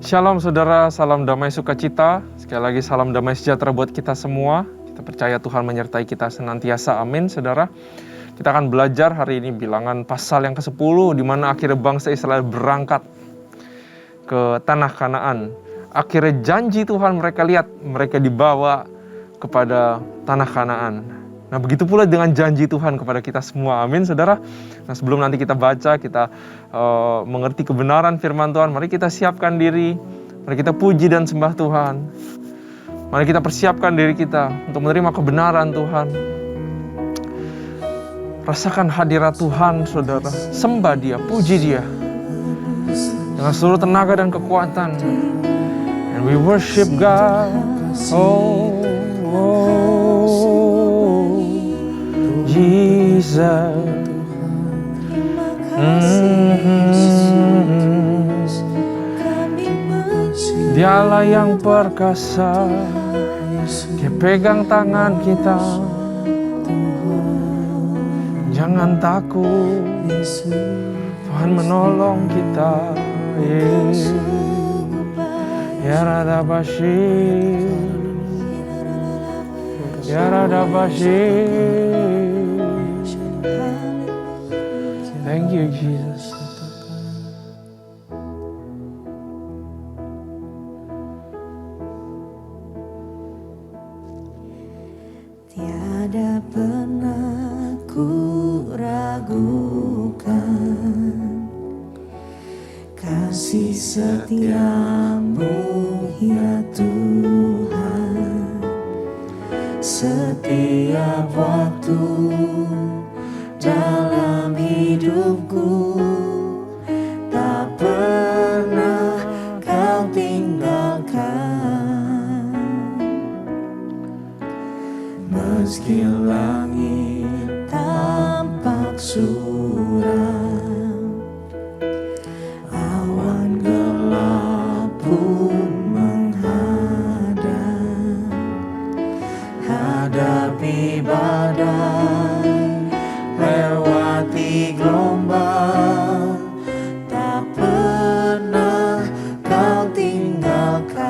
Shalom saudara, salam damai sukacita. Sekali lagi salam damai sejahtera buat kita semua. Kita percaya Tuhan menyertai kita senantiasa, amin saudara. Kita akan belajar hari ini bilangan pasal yang ke-10, di mana akhirnya bangsa Israel berangkat ke tanah Kanaan. Akhirnya janji Tuhan mereka lihat, mereka dibawa kepada tanah Kanaan. Nah begitu pula dengan janji Tuhan kepada kita semua, amin saudara. Nah sebelum nanti kita baca, kita mengerti kebenaran firman Tuhan, mari kita siapkan diri, mari kita puji dan sembah Tuhan. Mari kita persiapkan diri kita untuk menerima kebenaran Tuhan. Rasakan hadirat Tuhan saudara, sembah Dia, puji Dia dengan seluruh tenaga dan kekuatan. And we worship God, oh Jesus. Dialah yang perkasa, Dia pegang tangan kita. Jangan takut, Tuhan menolong kita. Ya Rada Bashir, Ya Rada Bashir. Thank you Jesus. Tiada pernah ku ragukan kasih setiamu ya Tuhan. Setiap waktu dalam hidupku tak pernah kau tinggalkan. Meski langit tampak suram, awan gelap pun menghadang, hadapi badai, lewati gelombang, tak pernah kau tinggalkan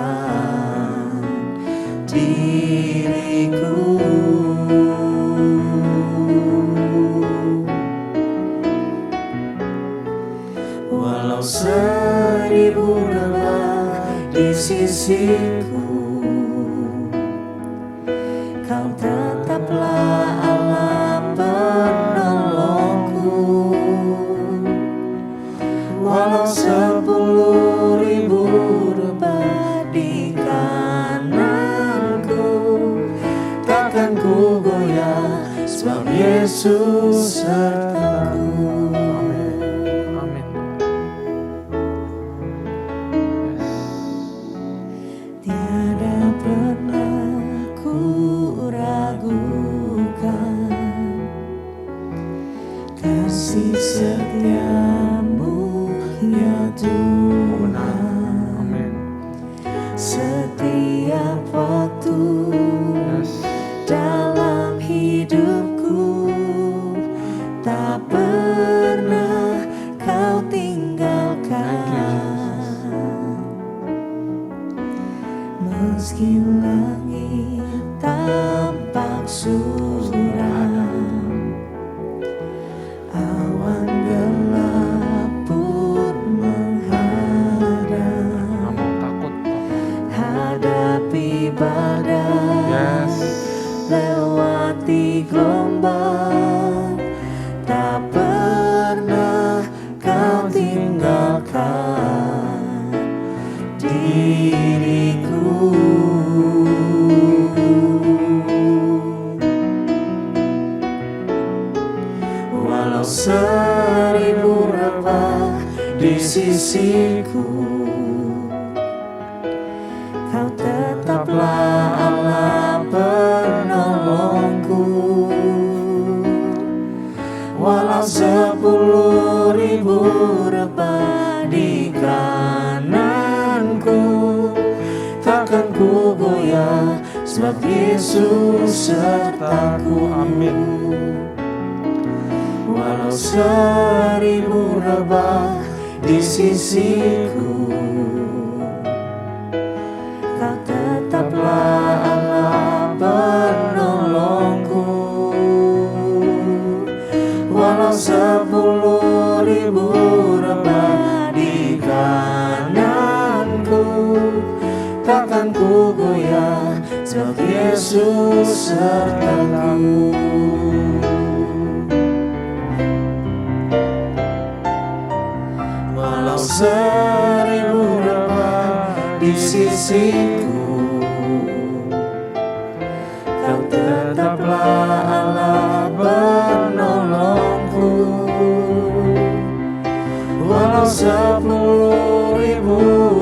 diriku. Walau 1000 rebah di sisiku, kau tetaplah Allah penolongku. Walau 10.000 rebah di kananku, takkan ku goyah, sebab Yesus sertaku. Tiada pernah ku ragukan kasih setiamu ya Tuhan. Setiap waktu dalam hidupku tak pernah kau tinggalkan. Meski langit tampak suram, awan gelap pun menghadang, hadapi badai, lewati gelombang, tak pernah kau tinggalkan diriku. Walau 1000 rebah di sisiku, kau tetaplah Allah penolongku. Walau 10.000 rebah di kananku, takkan ku goyah, sebab Yesus sertaku. Amin. Walau 1000 rebah di sisiku, ku goyah, sebab Yesus sertaku. Walau 1000 rebah di sisiku, Kau tetaplah Allah penolongku. Walau 10.000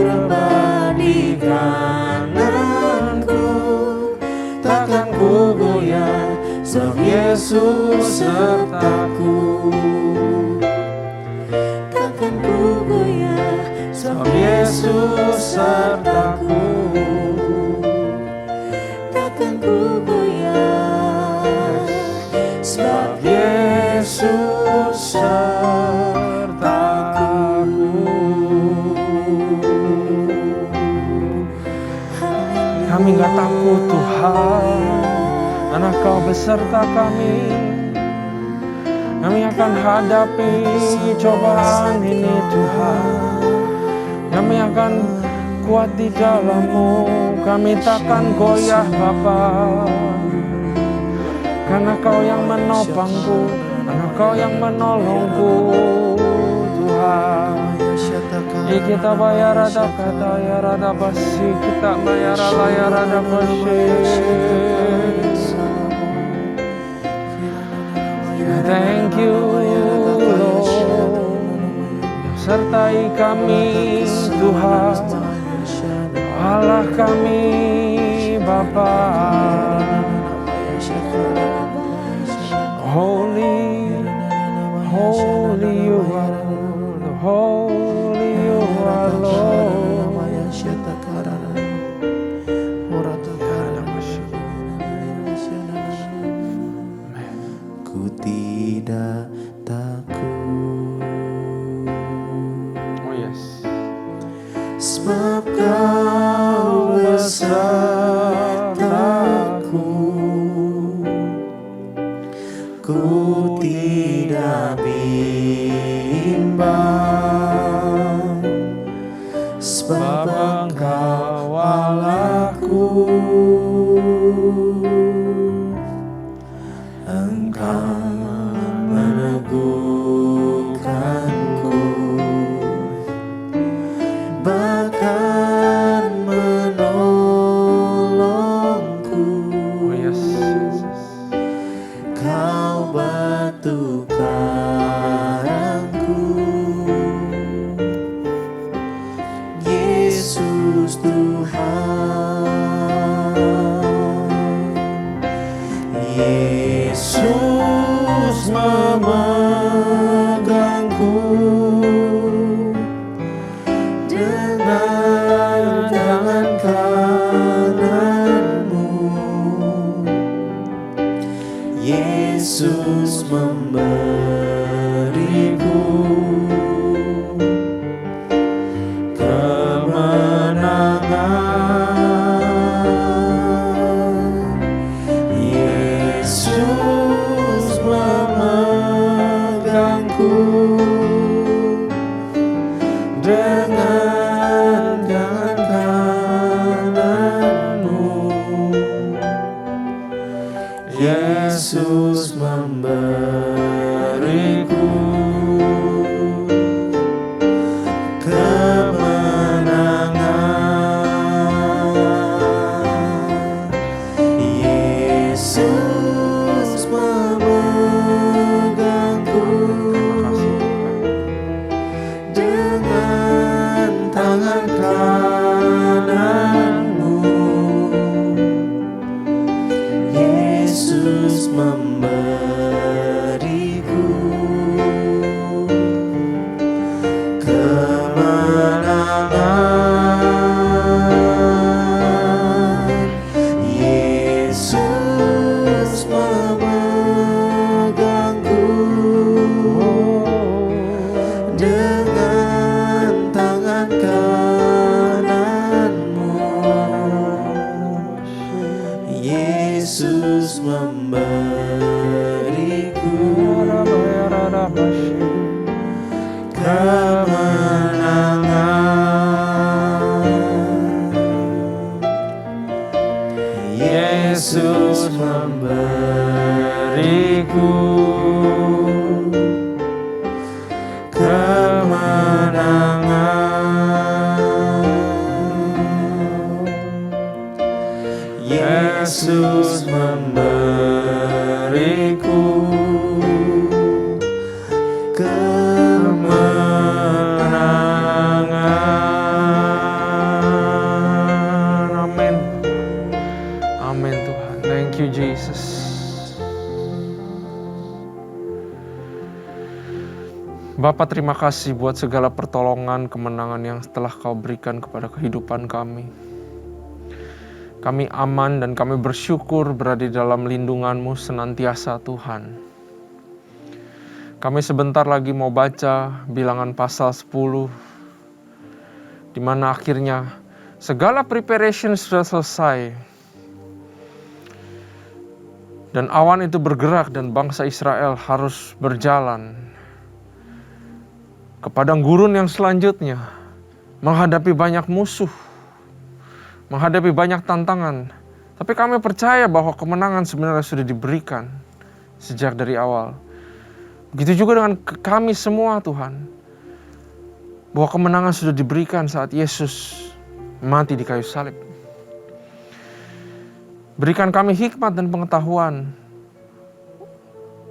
rebah di kananku, takkan ku goyah, sebab Yesus sertaku. Takkan ku goyah, sebab Yesus sertaku. Takkan ku goyah, sebab Yesus sertaku. Kami gak takut Tuhan, karena Kau beserta kami. Kami akan hadapi cobaan ini Tuhan. Kami akan kuat di dalam-Mu. Kami takkan goyah Bapa, karena Kau yang menopangku, karena Kau yang menolongku Tuhan. Kita bayar ada kata ya rada basi, kita bayar layar rada basi. Thank you Lord, sertai kami Tuhan, Allah kami Bapa. Holy, holy you are Lord, holy you are Lord. Ku tidak takut, Oh yes. sebab Kau besertaku. Ku tidak bimbang, sebab Engkau Allahku. Engkau meneguhkanku, bahkan menolongku. Oh yes, Jesus. Kau batu karangku, Yesus Tuhan. Yesus memegangku dengan tangan kananmu. Yesus memberiku kemenangan. Yesus memegangku dengan tangan kananmu. Yesus memberiku kemenangan. Yesus memberiku kemenangan. Amin. Amin Tuhan. Thank you Jesus. Bapa, terima kasih buat segala pertolongan, kemenangan yang telah Kau berikan kepada kehidupan kami. Kami aman dan kami bersyukur berada di dalam lindungan-Mu senantiasa Tuhan. Kami sebentar lagi mau baca Bilangan pasal 10, di mana akhirnya segala preparation sudah selesai. Dan awan itu bergerak dan bangsa Israel harus berjalan ke padang gurun yang selanjutnya, menghadapi banyak musuh, menghadapi banyak tantangan. Tapi kami percaya bahwa kemenangan sebenarnya sudah diberikan sejak dari awal. Begitu juga dengan kami semua Tuhan, bahwa kemenangan sudah diberikan saat Yesus mati di kayu salib. Berikan kami hikmat dan pengetahuan,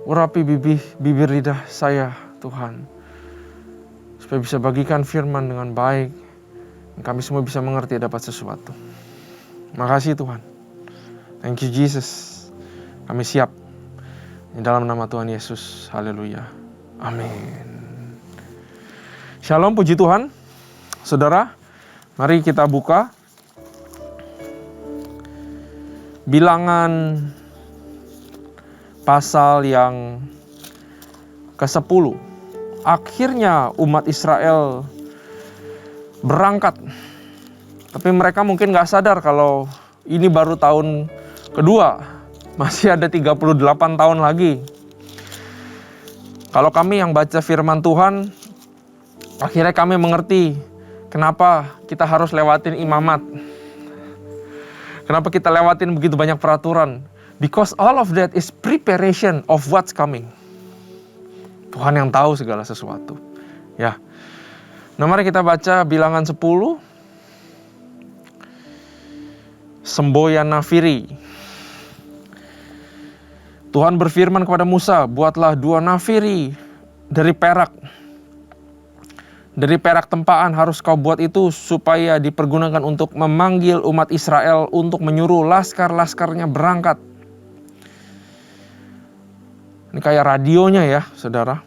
urapi bibir lidah saya Tuhan, supaya bisa bagikan firman dengan baik, dan kami semua bisa mengerti dapat sesuatu. Makasih Tuhan. Thank you Jesus. Kami siap. Di dalam nama Tuhan Yesus. Haleluya. Amin. Shalom, puji Tuhan. Saudara, mari kita buka Bilangan pasal yang ke-10. Akhirnya umat Israel berangkat. Tapi mereka mungkin gak sadar kalau ini baru tahun kedua. Masih ada 38 tahun lagi. Kalau kami yang baca firman Tuhan, akhirnya kami mengerti kenapa kita harus lewatin imamat. Kenapa kita lewatin begitu banyak peraturan. Because all of that is preparation of what's coming. Tuhan yang tahu segala sesuatu. Ya. Nah, mari kita baca Bilangan 10. Semboyan Nafiri. Tuhan berfirman kepada Musa, buatlah 2 nafiri dari perak. Dari perak tempaan harus kau buat itu supaya dipergunakan untuk memanggil umat Israel untuk menyuruh laskar-laskarnya berangkat. Ini kayak radionya ya, saudara.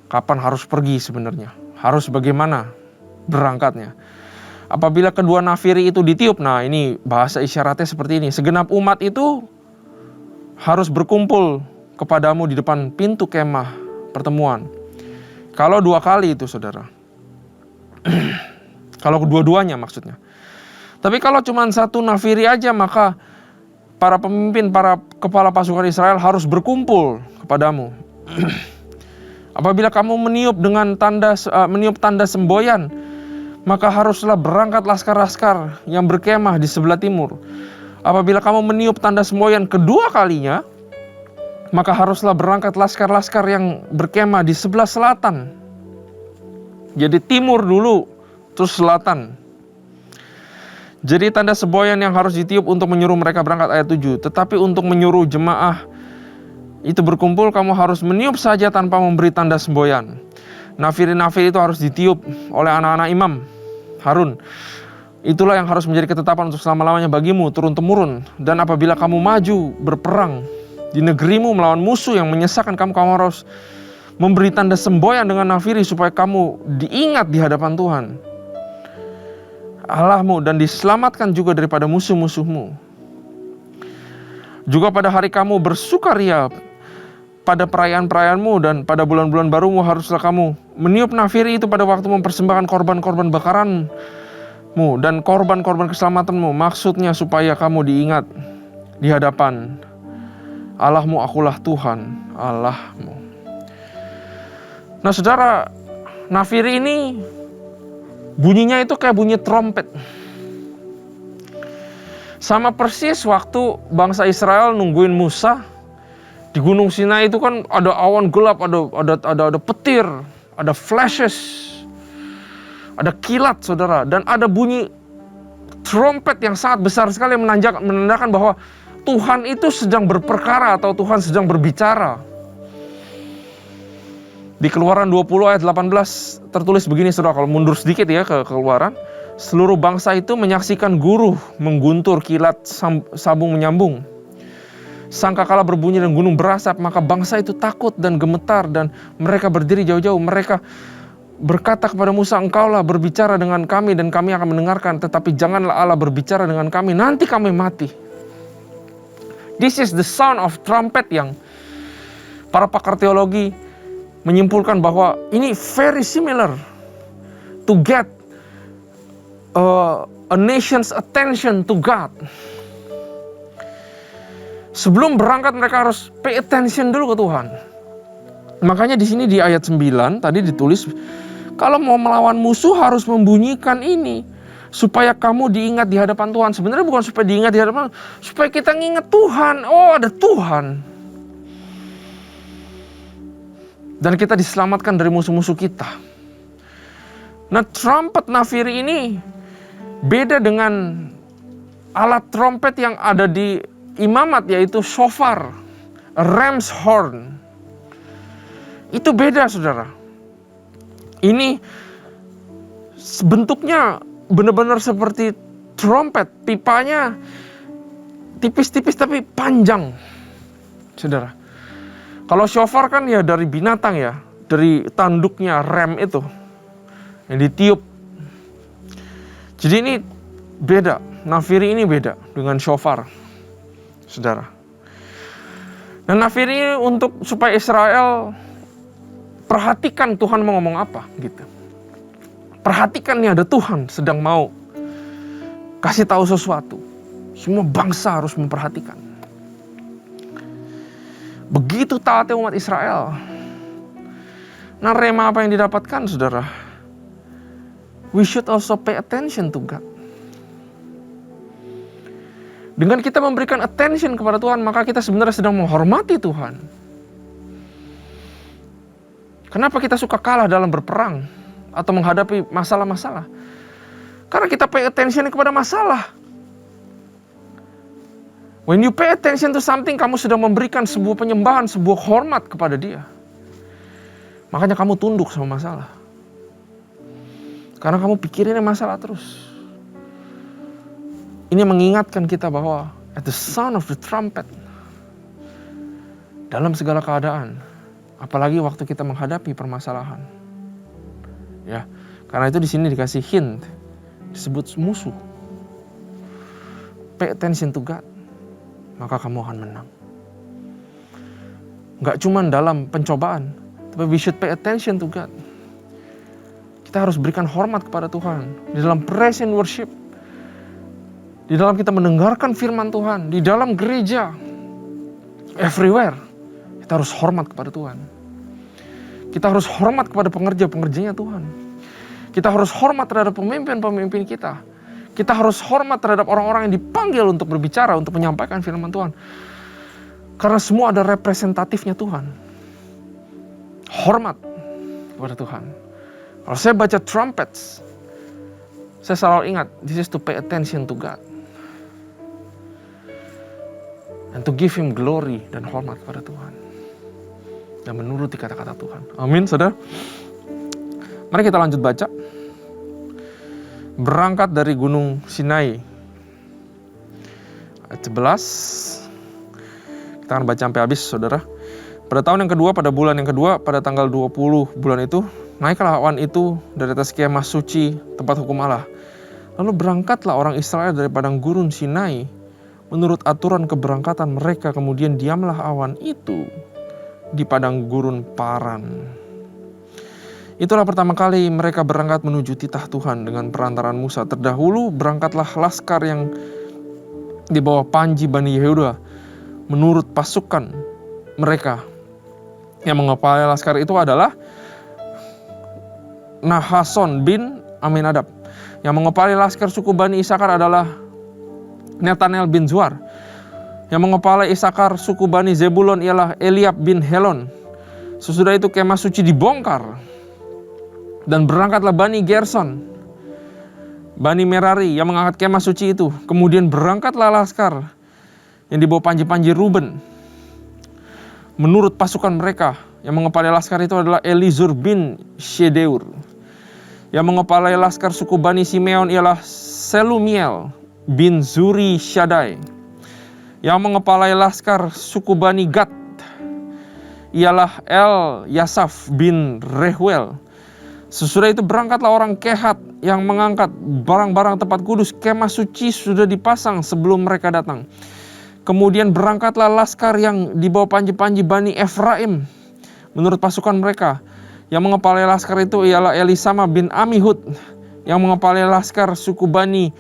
Kapan harus pergi sebenarnya? Harus bagaimana berangkatnya? Apabila kedua nafiri itu ditiup, nah ini bahasa isyaratnya seperti ini. Segenap umat itu harus berkumpul kepadamu di depan pintu kemah pertemuan. Kalau 2 kali itu, saudara. Kalau kedua-duanya maksudnya. Tapi kalau cuma 1 nafiri aja, maka para pemimpin, para kepala pasukan Israel harus berkumpul kepadamu. Apabila kamu meniup tanda semboyan, maka haruslah berangkat laskar-laskar yang berkemah di sebelah timur. Apabila kamu meniup tanda semboyan kedua kalinya, maka haruslah berangkat laskar-laskar yang berkemah di sebelah selatan. Jadi timur dulu, terus selatan. Jadi tanda semboyan yang harus ditiup untuk menyuruh mereka berangkat, ayat 7. Tetapi untuk menyuruh jemaah itu berkumpul, kamu harus meniup saja tanpa memberi tanda semboyan. Nafiri-nafiri itu harus ditiup oleh anak-anak imam Harun. Itulah yang harus menjadi ketetapan untuk selama-lamanya bagimu, turun-temurun. Dan apabila kamu maju berperang di negerimu melawan musuh yang menyesakan kamu, kamu harus memberi tanda semboyan dengan nafiri supaya kamu diingat di hadapan Tuhan Allahmu dan diselamatkan juga daripada musuh-musuhmu. Juga pada hari kamu bersukaria, pada perayaan-perayaanmu dan pada bulan-bulan barumu, haruslah kamu meniup nafiri itu pada waktu mempersembahkan korban-korban bakaranmu dan korban-korban keselamatanmu. Maksudnya supaya kamu diingat di hadapan Allahmu, akulah Tuhan Allahmu. Nah saudara, nafiri ini bunyinya itu kayak bunyi trompet. Sama persis waktu bangsa Israel nungguin Musa di Gunung Sinai itu kan ada awan gelap, ada petir, ada flashes, ada kilat saudara, dan ada bunyi trompet yang sangat besar sekali menandakan bahwa Tuhan itu sedang berperkara atau Tuhan sedang berbicara. Di Keluaran 20 ayat 18 tertulis begini, saudara, kalau mundur sedikit ya ke Keluaran. Seluruh bangsa itu menyaksikan guru mengguntur, kilat sabung menyambung. Sangkakala berbunyi dan gunung berasap, maka bangsa itu takut dan gemetar dan mereka berdiri jauh-jauh. Mereka berkata kepada Musa, engkaulah berbicara dengan kami dan kami akan mendengarkan, tetapi janganlah Allah berbicara dengan kami, nanti kami mati. This is the sound of trumpet yang para pakar teologi menyimpulkan bahwa ini very similar to get a nation's attention to God. Sebelum berangkat mereka harus pay attention dulu ke Tuhan. Makanya di sini di ayat 9 tadi ditulis, kalau mau melawan musuh harus membunyikan ini supaya kamu diingat di hadapan Tuhan. Sebenarnya bukan supaya diingat di hadapan, supaya kita nginget Tuhan. Oh, ada Tuhan. Dan kita diselamatkan dari musuh-musuh kita. Nah, trumpet nafiri ini beda dengan alat trompet yang ada di imamat, yaitu shofar, ram's horn. Itu beda, saudara. Ini bentuknya benar-benar seperti trompet. Pipanya tipis-tipis tapi panjang, saudara. Kalau shofar kan ya dari binatang ya, dari tanduknya ram itu yang ditiup. Jadi ini beda, nafiri ini beda dengan shofar, saudara. Nah, nafiri ini untuk supaya Israel perhatikan Tuhan mau ngomong apa gitu. Perhatikan nih, ada Tuhan sedang mau kasih tahu sesuatu. Semua bangsa harus memperhatikan. Begitu taatnya umat Israel. Nah, rema apa yang didapatkan, saudara? We should also pay attention to God. Dengan kita memberikan attention kepada Tuhan, maka kita sebenarnya sedang menghormati Tuhan. Kenapa kita suka kalah dalam berperang atau menghadapi masalah-masalah? Karena kita pay attention kepada masalah. When you pay attention to something, kamu sudah memberikan sebuah penyembahan, sebuah hormat kepada Dia. Makanya kamu tunduk sama masalah. Karena kamu pikirinnya masalah terus. Ini mengingatkan kita bahwa at the sound of the trumpet, dalam segala keadaan, apalagi waktu kita menghadapi permasalahan. Ya, karena itu di sini dikasih hint, disebut musuh. Pay attention to God, maka kamu akan menang. Gak cuma dalam pencobaan, tapi we should pay attention to God. Kita harus berikan hormat kepada Tuhan. Di dalam praise and worship, di dalam kita mendengarkan firman Tuhan, di dalam gereja, everywhere, kita harus hormat kepada Tuhan. Kita harus hormat kepada pengerja-pengerjanya Tuhan. Kita harus hormat terhadap pemimpin-pemimpin kita. Kita harus hormat terhadap orang-orang yang dipanggil untuk berbicara, untuk menyampaikan firman Tuhan. Karena semua ada representatifnya Tuhan. Hormat kepada Tuhan. Kalau saya baca trumpets, saya selalu ingat, this is to pay attention to God. And to give Him glory dan hormat kepada Tuhan. Dan menuruti kata-kata Tuhan. Amin, saudara. Mari kita lanjut baca. Berangkat dari Gunung Sinai. Ayat 11. Kita akan baca sampai habis, saudara. Pada tahun yang kedua, pada bulan yang kedua, pada tanggal 20 bulan itu, naiklah awan itu dari atas kemah suci tempat hukum Allah. Lalu berangkatlah orang Israel dari padang gurun Sinai menurut aturan keberangkatan mereka. Kemudian diamlah awan itu di padang gurun Paran. Itulah pertama kali mereka berangkat menuju titah Tuhan dengan perantaraan Musa. Terdahulu berangkatlah laskar yang di bawah panji Bani Yehuda menurut pasukan mereka. Yang mengepalai laskar itu adalah Nahason bin Aminadab. Yang mengepalai laskar suku Bani Isakar adalah Netanel bin Zuar. Yang mengepalai Isakar suku Bani Zebulon ialah Eliab bin Helon. Sesudah itu kemah suci dibongkar dan berangkatlah Bani Gerson Bani Merari yang mengangkat kemah suci itu. Kemudian berangkatlah laskar yang dibawa panji-panji Ruben menurut pasukan mereka. Yang mengepalai laskar itu adalah Elizur bin Shedeur. Yang mengepalai laskar suku Bani Simeon ialah Selumiel bin Zuri Shaddai. Yang mengepalai laskar suku Bani Gad ialah El Yasaf bin Rehuel. Sesudah itu berangkatlah orang Kehat yang mengangkat barang-barang tempat kudus. Kemah suci sudah dipasang sebelum mereka datang. Kemudian berangkatlah laskar yang dibawa panji-panji Bani Efraim menurut pasukan mereka. Yang mengepalai laskar itu ialah Elisama bin Amihud. Yang mengepalai laskar suku Bani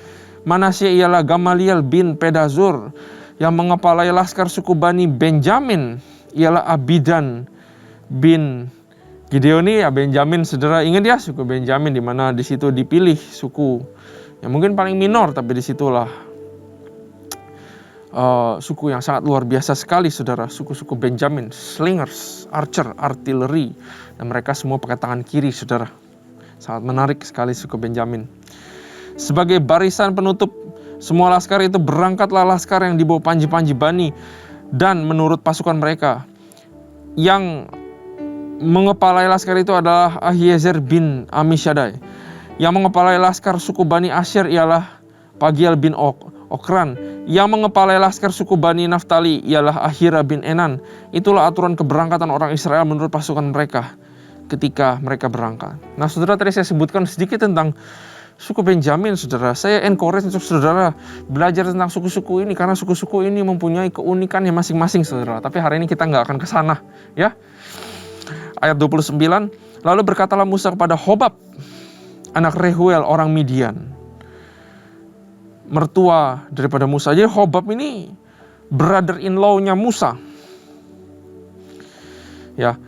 Manasye ialah Gamaliel bin Pedazur. Yang mengepalai laskar suku Bani Benjamin ialah Abidan bin Gideoni. Ya, Benjamin, saudara ingat ya, suku Benjamin, di mana di situ dipilih suku yang mungkin paling minor, tapi disitulah suku yang sangat luar biasa sekali, saudara. Suku-suku Benjamin, slingers, archer, artileri, dan mereka semua pakai tangan kiri, saudara. Sangat menarik sekali suku Benjamin. Sebagai barisan penutup semua laskar itu berangkatlah laskar yang dibawa panji-panji Bani dan menurut pasukan mereka. Yang mengepalai laskar itu adalah Ahiezer bin Amishadai. Yang mengepalai laskar suku Bani Asher ialah Pagiel bin Okran. Yang mengepalai laskar suku Bani Naftali ialah Ahira bin Enan. Itulah aturan keberangkatan orang Israel menurut pasukan mereka ketika mereka berangkat. Nah, saudara, tadi saya sebutkan sedikit tentang suku Benjamin, saudara. Saya encourage untuk saudara belajar tentang suku-suku ini, karena suku-suku ini mempunyai keunikannya masing-masing, saudara. Tapi hari ini kita nggak akan ke sana, ya. Ayat 29, lalu berkatalah Musa kepada Hobab, anak Rehuel, orang Midian, mertua daripada Musa. Jadi Hobab ini brother-in-law-nya Musa. Ya,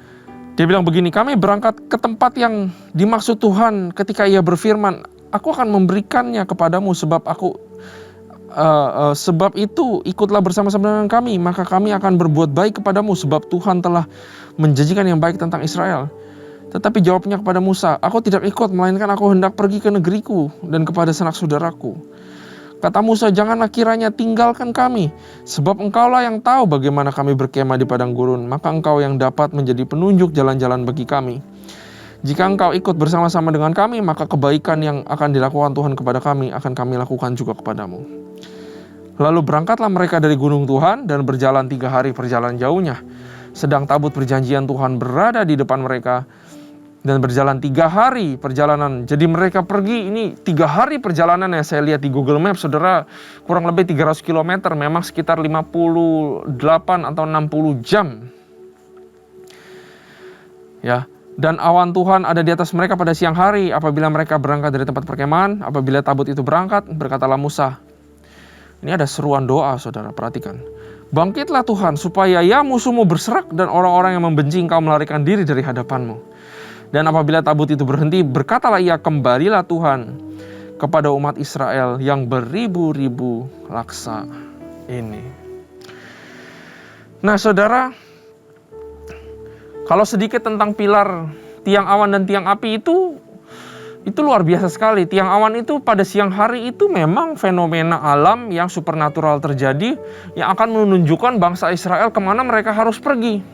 dia bilang begini, kami berangkat ke tempat yang dimaksud Tuhan ketika ia berfirman, aku akan memberikannya kepadamu sebab itu ikutlah bersama-sama dengan kami, maka kami akan berbuat baik kepadamu sebab Tuhan telah menjanjikan yang baik tentang Israel. Tetapi jawabnya kepada Musa, aku tidak ikut, melainkan aku hendak pergi ke negeriku dan kepada sanak saudaraku. Kata Musa, janganlah kiranya tinggalkan kami, sebab engkaulah yang tahu bagaimana kami berkemah di padang gurun, maka engkau yang dapat menjadi penunjuk jalan-jalan bagi kami. Jika engkau ikut bersama-sama dengan kami, maka kebaikan yang akan dilakukan Tuhan kepada kami akan kami lakukan juga kepadamu. Lalu berangkatlah mereka dari gunung Tuhan dan berjalan 3 hari perjalanan jauhnya. Sedang tabut perjanjian Tuhan berada di depan mereka dan berjalan 3 hari perjalanan. Jadi mereka pergi, ini 3 hari perjalanan yang saya lihat di Google Maps, saudara, kurang lebih 300 km, memang sekitar 58 atau 60 jam. Ya. Dan awan Tuhan ada di atas mereka pada siang hari apabila mereka berangkat dari tempat perkemahan. Apabila tabut itu berangkat, berkatalah Musa. Ini ada seruan doa, saudara, perhatikan. Bangkitlah Tuhan supaya ya musuhmu berserak dan orang-orang yang membenci engkau melarikan diri dari hadapanmu. Dan apabila tabut itu berhenti, berkatalah ia, kembalilah Tuhan kepada umat Israel yang beribu-ribu laksa ini. Nah, saudara, kalau sedikit tentang pilar tiang awan dan tiang api itu luar biasa sekali. Tiang awan itu pada siang hari itu memang fenomena alam yang supernatural terjadi, yang akan menunjukkan bangsa Israel kemana mereka harus pergi.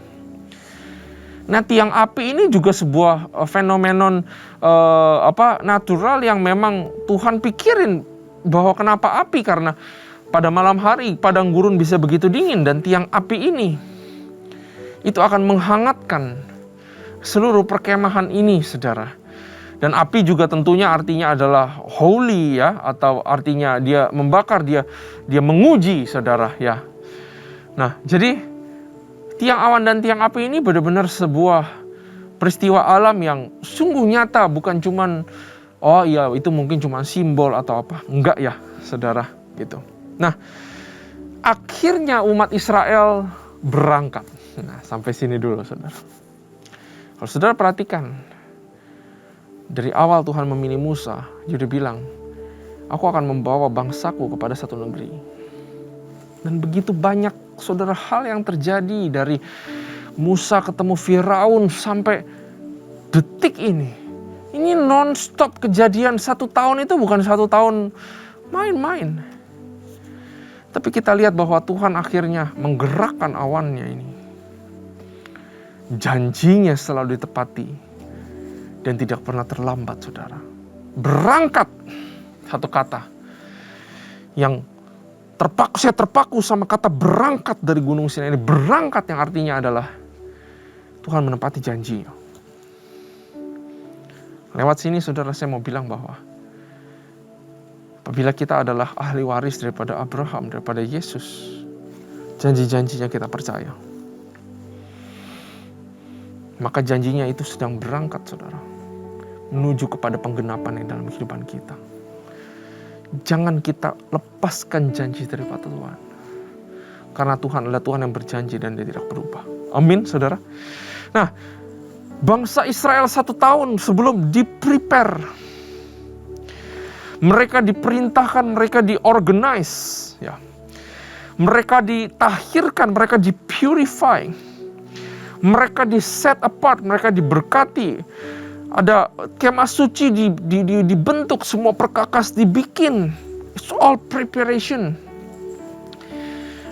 Nah, tiang api ini juga sebuah fenomenon natural yang memang Tuhan pikirin bahwa kenapa api, karena pada malam hari padang gurun bisa begitu dingin, dan tiang api ini itu akan menghangatkan seluruh perkemahan ini, saudara. Dan api juga tentunya artinya adalah holy, ya, atau artinya dia membakar, dia menguji, saudara, ya. Nah, jadi tiang awan dan tiang api ini benar-benar sebuah peristiwa alam yang sungguh nyata, bukan cuman oh iya itu mungkin cuma simbol atau apa. Enggak ya, saudara, gitu. Nah, akhirnya umat Israel berangkat. Nah, sampai sini dulu, saudara. Kalau saudara perhatikan, dari awal Tuhan memilih Musa, dia bilang, aku akan membawa bangsaku kepada satu negeri. Dan begitu banyak, saudara, hal yang terjadi dari Musa ketemu Firaun sampai detik ini. Ini non-stop kejadian. 1 tahun itu bukan 1 tahun main-main. Tapi kita lihat bahwa Tuhan akhirnya menggerakkan awannya ini. Janjinya selalu ditepati. Dan tidak pernah terlambat, saudara. Berangkat. Satu kata. Yang saya terpaku sama kata berangkat dari Gunung Sinai ini. Berangkat yang artinya adalah Tuhan menepati janjinya. Lewat sini saudara, saya mau bilang bahwa apabila kita adalah ahli waris daripada Abraham, daripada Yesus, janji-janjinya kita percaya, maka janjinya itu sedang berangkat, saudara, menuju kepada penggenapan yang dalam kehidupan kita. Jangan kita lepaskan janji daripada Tuhan, karena Tuhan adalah Tuhan yang berjanji dan Dia tidak berubah. Amin, saudara. Nah, bangsa Israel 1 tahun sebelum di-prepare. Mereka diperintahkan, mereka di-organize. Ya. Mereka ditahirkan, mereka di-purify. Mereka di-set apart, mereka diberkati. Ada kemah suci dibentuk, semua perkakas dibikin. It's all preparation.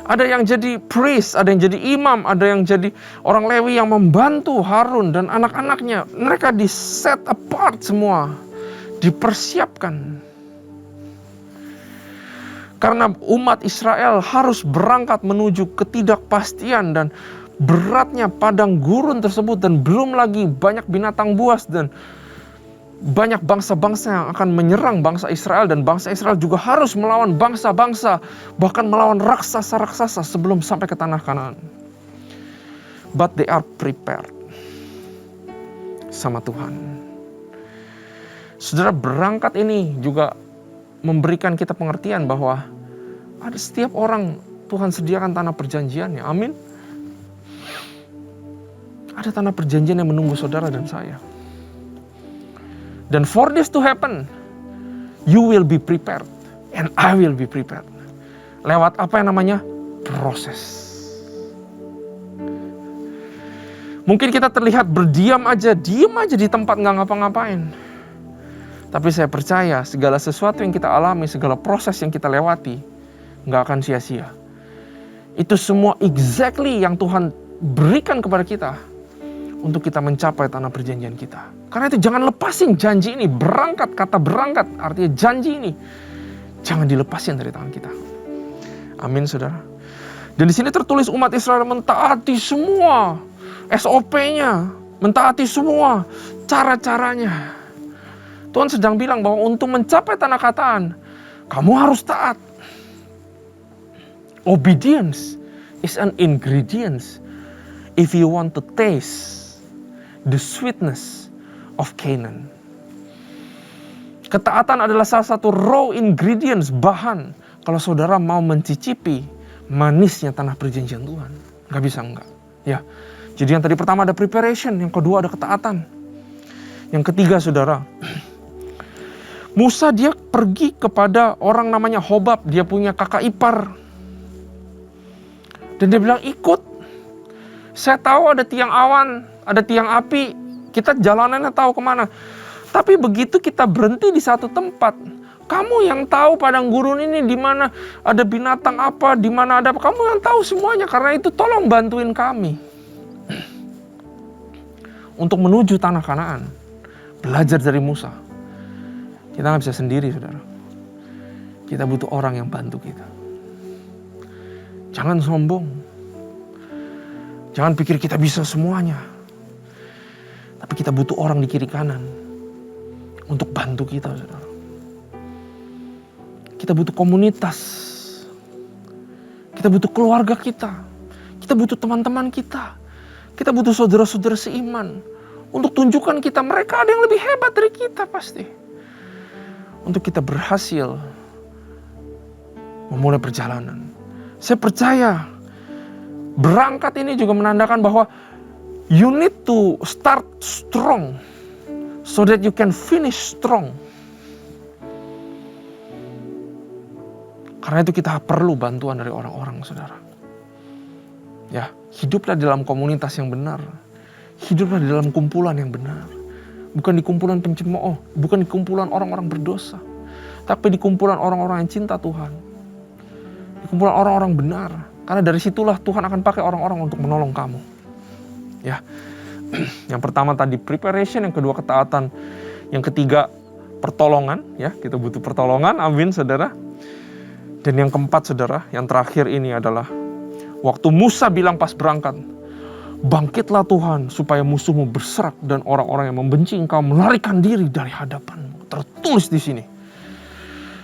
Ada yang jadi priest, ada yang jadi imam, ada yang jadi orang Lewi yang membantu Harun dan anak-anaknya. Mereka di set apart semua, dipersiapkan. Karena umat Israel harus berangkat menuju ketidakpastian dan beratnya padang gurun tersebut, dan belum lagi banyak binatang buas dan banyak bangsa-bangsa yang akan menyerang bangsa Israel, dan bangsa Israel juga harus melawan bangsa-bangsa, bahkan melawan raksasa-raksasa sebelum sampai ke tanah Kanaan. But they are prepared sama Tuhan. Saudara, berangkat ini juga memberikan kita pengertian bahwa ada setiap orang Tuhan sediakan tanah perjanjiannya. Amin. Ada tanah perjanjian yang menunggu saudara dan saya. Dan for this to happen, you will be prepared. And I will be prepared. Lewat apa yang namanya? Proses. Mungkin kita terlihat berdiam aja, diem aja di tempat gak ngapa-ngapain. Tapi saya percaya segala sesuatu yang kita alami, segala proses yang kita lewati, gak akan sia-sia. Itu semua exactly yang Tuhan berikan kepada kita untuk kita mencapai tanah perjanjian kita. Karena itu jangan lepasin janji ini. Berangkat, kata berangkat artinya janji ini jangan dilepasin dari tangan kita. Amin, saudara. Dan di sini tertulis umat Israel mentaati semua SOP-nya, mentaati semua cara-caranya. Tuhan sedang bilang bahwa untuk mencapai tanah kataan, kamu harus taat. Obedience is an ingredient if you want to taste the sweetness of Canaan. Ketaatan adalah salah satu raw ingredients, bahan kalau saudara mau mencicipi manisnya tanah perjanjian Tuhan. Gak bisa enggak. Ya. Jadi yang tadi pertama ada preparation, yang kedua ada ketaatan. Yang ketiga, saudara, Musa dia pergi kepada orang namanya Hobab, dia punya kakak ipar. Dan dia bilang, ikut. Saya tahu ada tiang awan, ada tiang api, kita jalanannya tahu kemana. Tapi begitu kita berhenti di satu tempat, kamu yang tahu padang gurun ini di mana ada binatang apa, di mana ada apa, kamu yang tahu semuanya. Karena itu tolong bantuin kami untuk menuju tanah Kanaan. Belajar dari Musa. Kita nggak bisa sendiri, saudara. Kita butuh orang yang bantu kita. Jangan sombong. Jangan pikir kita bisa semuanya. Tapi kita butuh orang di kiri kanan untuk bantu kita, saudara. Kita butuh komunitas. Kita butuh keluarga kita. Kita butuh teman-teman kita. Kita butuh saudara-saudara seiman. Untuk tunjukkan kita mereka ada yang lebih hebat dari kita pasti. Untuk kita berhasil memulai perjalanan. Saya percaya berangkat ini juga menandakan bahwa you need to start strong so that you can finish strong. Karena itu kita perlu bantuan dari orang-orang, saudara. Ya, hiduplah dalam komunitas yang benar. Hiduplah di dalam kumpulan yang benar. Bukan di kumpulan pencemooh, bukan di kumpulan orang-orang berdosa, tapi di kumpulan orang-orang yang cinta Tuhan. Di kumpulan orang-orang benar. Karena dari situlah Tuhan akan pakai orang-orang untuk menolong kamu. Ya. Yang pertama tadi preparation, yang kedua ketaatan, yang ketiga pertolongan, ya, kita butuh pertolongan. Amin, Saudara. Dan yang keempat, Saudara, yang terakhir ini adalah waktu Musa bilang pas berangkat, bangkitlah Tuhan supaya musuhmu berserak dan orang-orang yang membenci engkau melarikan diri dari hadapanmu. Tertulis di sini.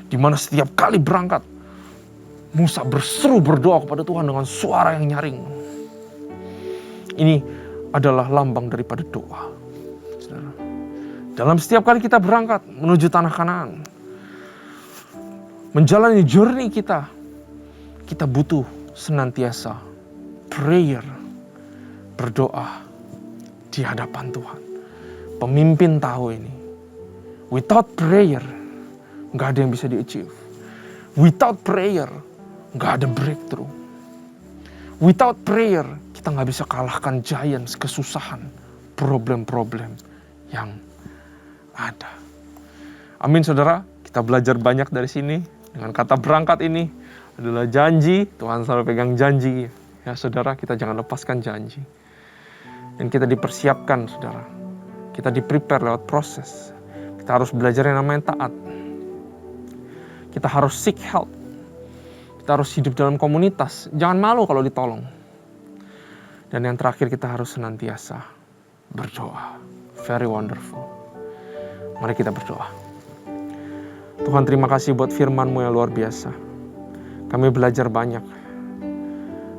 Di mana setiap kali berangkat, Musa berseru berdoa kepada Tuhan dengan suara yang nyaring. Ini adalah lambang daripada doa. Saudara. Dalam setiap kali kita berangkat menuju tanah Kanaan, menjalani journey kita butuh senantiasa prayer, berdoa di hadapan Tuhan. Pemimpin tahu ini. Without prayer, gak ada yang bisa di-achieve. Without prayer, gak ada breakthrough. Without prayer, kita gak bisa kalahkan giants, kesusahan, problem-problem yang ada. Amin, Saudara. Kita belajar banyak dari sini. Dengan kata berangkat ini adalah janji. Tuhan selalu pegang janji. Ya, Saudara, kita jangan lepaskan janji. Dan kita dipersiapkan, Saudara. Kita di-prepare lewat proses. Kita harus belajar yang namanya taat. Kita harus seek help. Kita harus hidup dalam komunitas. Jangan malu kalau ditolong. Dan yang terakhir, kita harus senantiasa berdoa. Very wonderful. Mari kita berdoa. Tuhan, terima kasih buat firman-Mu yang luar biasa. Kami belajar banyak.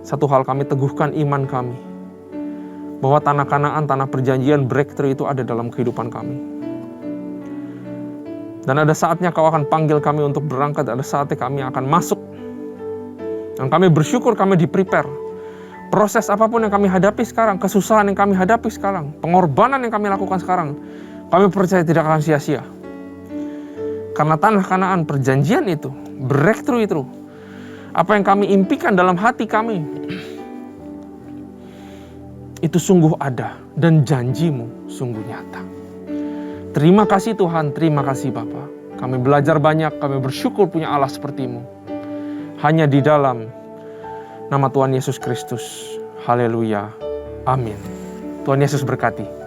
Satu hal, kami teguhkan iman kami. Bahwa tanah Kanaan, tanah perjanjian, breakthrough itu ada dalam kehidupan kami. Dan ada saatnya Kau akan panggil kami untuk berangkat. Ada saatnya kami akan masuk. Dan kami bersyukur kami di-prepare. Proses apapun yang kami hadapi sekarang, kesusahan yang kami hadapi sekarang, pengorbanan yang kami lakukan sekarang, kami percaya tidak akan sia-sia. Karena tanah Kanaan, perjanjian itu, breakthrough itu, apa yang kami impikan dalam hati kami, itu sungguh ada dan janji-Mu sungguh nyata. Terima kasih Tuhan, terima kasih Bapa. Kami belajar banyak, kami bersyukur punya Allah seperti-Mu. Hanya di dalam nama Tuhan Yesus Kristus. Haleluya. Amin. Tuhan Yesus berkati.